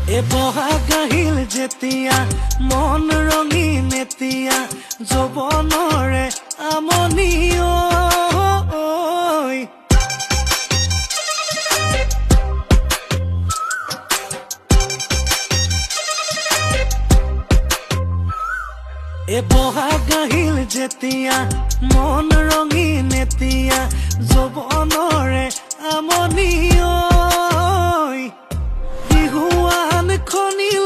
এ বহাগ আহিল যেতিয়া মন ৰঙীন এতিয়া যৌৱনৰে আমনি ঐ এ বহাগ আহিল যেতিয়া মন ৰঙীন এতিয়া যৌৱনৰে আমনি ঐ বিহুৱান খনিল